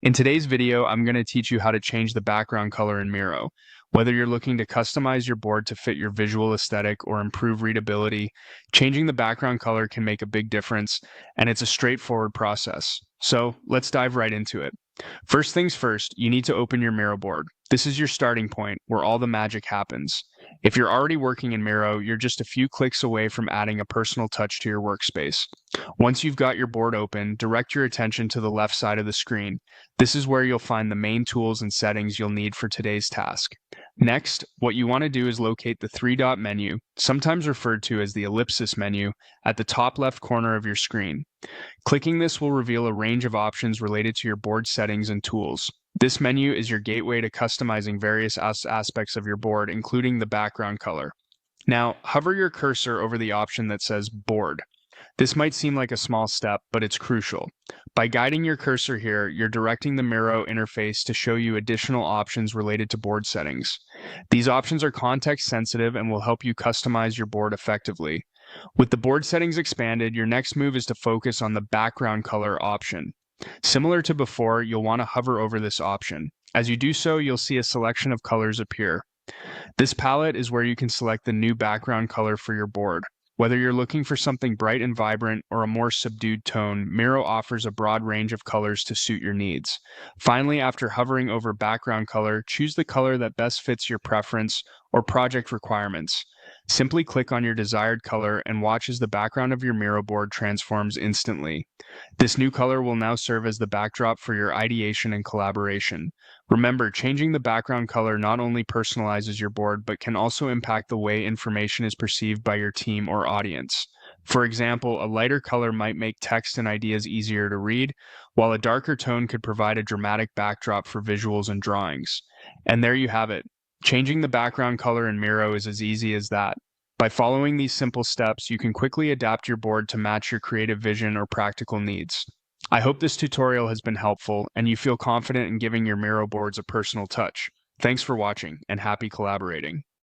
In today's video, I'm going to teach you how to change the background color in Miro. Whether you're looking to customize your board to fit your visual aesthetic or improve readability, changing the background color can make a big difference, and it's a straightforward process. So let's dive right into it. First things first, you need to open your Miro board. This is your starting point where all the magic happens. If you're already working in Miro, you're just a few clicks away from adding a personal touch to your workspace. Once you've got your board open, direct your attention to the left side of the screen. This is where you'll find the main tools and settings you'll need for today's task. Next, what you want to do is locate the three-dot menu, sometimes referred to as the ellipsis menu, at the top left corner of your screen. Clicking this will reveal a range of options related to your board settings and tools. This menu is your gateway to customizing various aspects of your board, including the background color. Now, hover your cursor over the option that says Board. This might seem like a small step, but it's crucial. By guiding your cursor here, you're directing the Miro interface to show you additional options related to board settings. These options are context sensitive and will help you customize your board effectively. With the board settings expanded, your next move is to focus on the background color option. Similar to before, you'll want to hover over this option. As you do so, you'll see a selection of colors appear. This palette is where you can select the new background color for your board. Whether you're looking for something bright and vibrant or a more subdued tone, Miro offers a broad range of colors to suit your needs. Finally, after hovering over background color, choose the color that best fits your preference or project requirements. Simply click on your desired color and watch as the background of your Miro board transforms instantly. This new color will now serve as the backdrop for your ideation and collaboration. Remember, changing the background color not only personalizes your board, but can also impact the way information is perceived by your team or audience. For example, a lighter color might make text and ideas easier to read, while a darker tone could provide a dramatic backdrop for visuals and drawings. And there you have it. Changing the background color in Miro is as easy as that. By following these simple steps, you can quickly adapt your board to match your creative vision or practical needs. I hope this tutorial has been helpful and you feel confident in giving your Miro boards a personal touch. Thanks for watching and happy collaborating.